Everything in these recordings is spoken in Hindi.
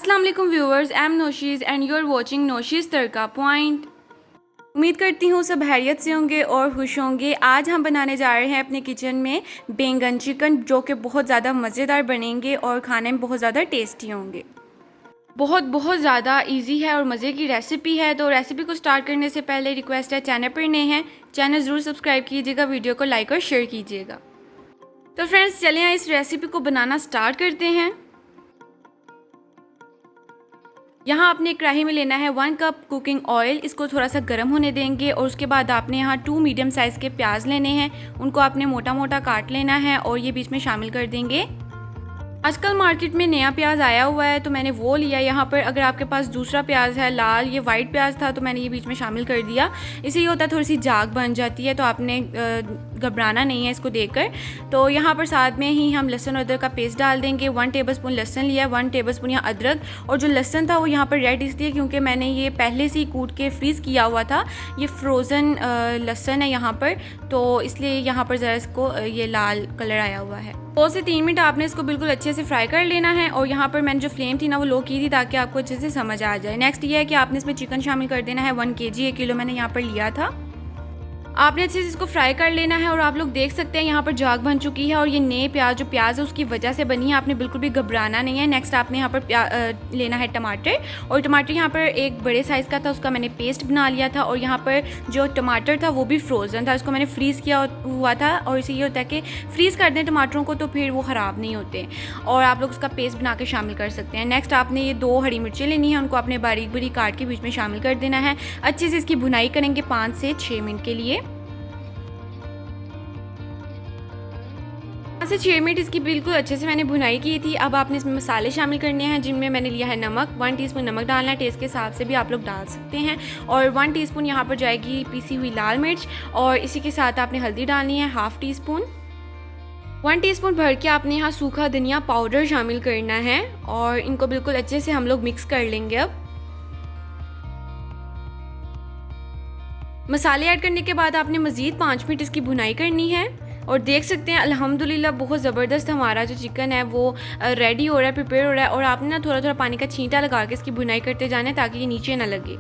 अस्सलाम वालेकुम viewers, I am Noshi's and you are watching Noshi's Tadka point. उम्मीद करती हूँ सब खैरियत से होंगे और खुश होंगे। आज हम बनाने जा रहे हैं अपने किचन में बैंगन चिकन, जो कि बहुत ज़्यादा मज़ेदार बनेंगे और खाने में बहुत ज़्यादा टेस्टी होंगे। बहुत ज़्यादा इजी है और मज़े की रेसिपी है। तो रेसिपी को स्टार्ट करने से पहले रिक्वेस्ट है, चैनल पर नए हैं चैनल ज़रूर सब्सक्राइब कीजिएगा, वीडियो को लाइक और शेयर कीजिएगा। तो फ्रेंड्स चलें इस रेसिपी को बनाना स्टार्ट करते हैं। यहाँ आपने कढ़ाई में लेना है 1 कप कुकिंग ऑयल। इसको थोड़ा सा गर्म होने देंगे और उसके बाद आपने यहाँ 2 मीडियम साइज़ के प्याज लेने हैं। उनको आपने मोटा मोटा काट लेना है और ये बीच में शामिल कर देंगे। आजकल मार्केट में नया प्याज आया हुआ है तो मैंने वो लिया। यहाँ पर अगर आपके पास दूसरा प्याज है, लाल, ये वाइट प्याज था तो मैंने ये बीच में शामिल कर दिया। इससे ये होता है थोड़ी सी जाग बन जाती है, तो आपने घबराना नहीं है इसको देखकर। तो यहाँ पर साथ में ही हम लहसुन और अदरक का पेस्ट डाल देंगे। 1 टेबलस्पून लहसुन लिया, 1 टेबलस्पून यहाँ अदरक। और जो लहसुन था वो यहाँ पर रेड इसलिए क्योंकि मैंने ये पहले से ही कूट के फ्रीज़ किया हुआ था। ये फ्रोज़न लहसुन है यहाँ पर, तो इसलिए यहाँ पर ज़रा इसको ये लाल कलर आया हुआ है। 2 से 3 मिनट आपने इसको बिल्कुल अच्छे से फ्राई कर लेना है। और यहाँ पर मैंने जो फ्लेम थी ना वो लो की थी ताकि आपको अच्छे से समझ आ जाए। नेक्स्ट ये है कि आपने इसमें चिकन शामिल कर देना है। 1 kg 1 किलो मैंने यहाँ पर लिया था। आपने अच्छे से इसको फ्राई कर लेना है। और आप लोग देख सकते हैं यहाँ पर जाग बन चुकी है और ये नए प्याज है उसकी वजह से बनी है। आपने बिल्कुल भी घबराना नहीं है। नेक्स्ट आपने यहाँ पर लेना है टमाटर। और टमाटर यहाँ पर एक बड़े साइज़ का था, उसका मैंने पेस्ट बना लिया था। और यहाँ पर जो टमाटर था वो भी फ्रोज़न था, इसको मैंने फ्रीज़ किया हुआ था। और इसे ये होता है कि फ्रीज़ कर दें टमाटरों को तो फिर वो ख़राब नहीं होते। और आप लोग उसका पेस्ट बना के शामिल कर सकते हैं। नेक्स्ट आपने ये 2 हरी मिर्चें लेनी है, उनको आपने बारीक बारीक काट के बीच में शामिल कर देना है। अच्छे से इसकी भुनाई करेंगे 5 से 6 मिनट के लिए। 5 से 6 मिनट इसकी बिल्कुल अच्छे से मैंने भुनाई की थी। अब आपने इसमें मसाले शामिल करने हैं, जिनमें मैंने लिया है नमक। 1 टीस्पून नमक डालना है, टेस्ट के हिसाब से भी आप लोग डाल सकते हैं। और 1 टीस्पून यहाँ पर जाएगी पीसी हुई लाल मिर्च। और इसी के साथ आपने हल्दी डालनी है, ½ टीस्पून। 1 टीस्पून भर के आपने यहाँ सूखा धनिया पाउडर शामिल करना है। और इनको बिल्कुल अच्छे से हम लोग मिक्स कर लेंगे। अब मसाले ऐड करने के बाद आपने मज़ीद 5 मिनट इसकी भुनाई करनी है। और देख सकते हैं अल्हम्दुलिल्लाह बहुत ज़बरदस्त हमारा जो चिकन है वो रेडी हो रहा है, प्रिपेयर हो रहा है। और आपने ना थोड़ा थोड़ा पानी का छींटा लगा के इसकी भुनाई करते जाना है ताकि ये नीचे ना लगे।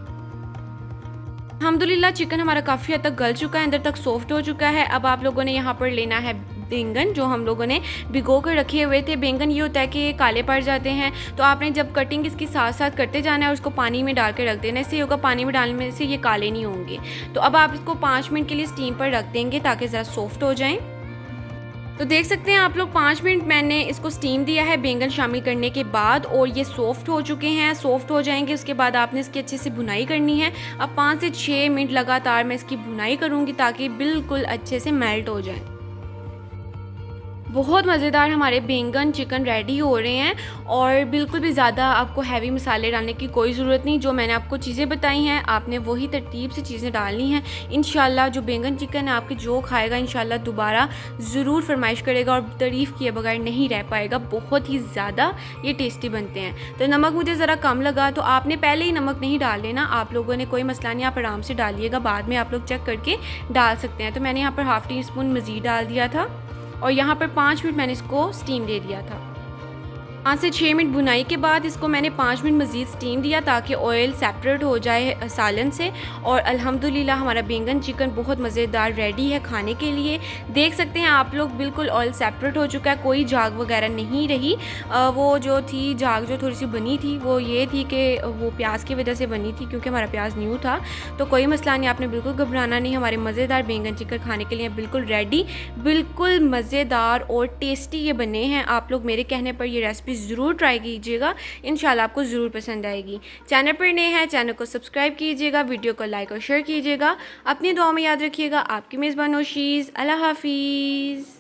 अल्हम्दुलिल्लाह चिकन हमारा काफ़ी हद तक गल चुका है, अंदर तक सॉफ्ट हो चुका है। अब आप लोगों ने यहाँ पर लेना है बैंगन, जो हम लोगों ने भिगो कर रखे हुए थे। बैंगन ये होता है कि काले पड़ जाते हैं, तो आपने जब कटिंग इसकी साथ साथ करते जाना है और उसको पानी में डाल के रख देना। इससे होगा पानी में डालने से ये काले नहीं होंगे। तो अब आप इसको 5 मिनट के लिए स्टीम पर रख देंगे ताकि ज़रा सॉफ्ट हो जाएँ। तो देख सकते हैं आप लोग 5 मिनट मैंने इसको स्टीम दिया है बैंगन शामिल करने के बाद, और ये सॉफ्ट हो चुके हैं। सॉफ्ट हो जाएंगे उसके बाद आपने इसकी अच्छे से भुनाई करनी है। अब 5 से 6 मिनट लगातार मैं इसकी भुनाई करूँगी ताकि बिल्कुल अच्छे से मेल्ट हो जाए। बहुत मज़ेदार हमारे बैंगन चिकन रेडी हो रहे हैं। और बिल्कुल भी ज़्यादा आपको हैवी मसाले डालने की कोई ज़रूरत नहीं। जो मैंने आपको चीज़ें बताई हैं आपने वही तरतीब से चीज़ें डालनी हैं। इंशाल्लाह जो बैंगन चिकन है आपके जो खाएगा इंशाल्लाह दोबारा ज़रूर फरमाइश करेगा और तारीफ़ किए बगैर नहीं रह पाएगा। बहुत ही ज़्यादा ये टेस्टी बनते हैं। तो नमक मुझे ज़रा कम लगा तो आपने पहले ही नमक नहीं डाल लेना। आप लोगों ने कोई मसला नहीं, आप आराम से डालिएगा, बाद में आप लोग चेक करके डाल सकते हैं। तो मैंने यहाँ पर ½ टीस्पून मज़ीद डाल दिया था। और यहाँ पर 5 मिनट मैंने इसको स्टीम दे दिया था। 5 से 6 मिनट भुनाई के बाद इसको मैंने 5 मिनट मज़ीद स्टीम दिया ताकि ऑयल सेपरेट हो जाए सालन से। और अल्हम्दुलिल्लाह हमारा बैंगन चिकन बहुत मज़ेदार रेडी है खाने के लिए। देख सकते हैं आप लोग बिल्कुल ऑयल सेपरेट हो चुका है, कोई जाग वगैरह नहीं रही। वो जो थी जाग जो थोड़ी सी बनी थी वो ये थी कि वो प्याज की वजह से बनी थी, क्योंकि हमारा प्याज न्यू था। तो कोई मसला नहीं, आपने बिल्कुल घबराना नहीं। हमारे मज़ेदार बैंगन चिकन खाने के लिए बिल्कुल रेडी, बिल्कुल मज़ेदार और टेस्टी ये बने हैं। आप लोग मेरे कहने पर ये रेसिपी ज़रूर ट्राई कीजिएगा, इंशाल्लाह आपको ज़रूर पसंद आएगी। चैनल पर नए हैं चैनल को सब्सक्राइब कीजिएगा, वीडियो को लाइक और शेयर कीजिएगा। अपनी दुआ में याद रखिएगा। आपकी मेज़बान नोशीज़। अल्लाह हाफिज़।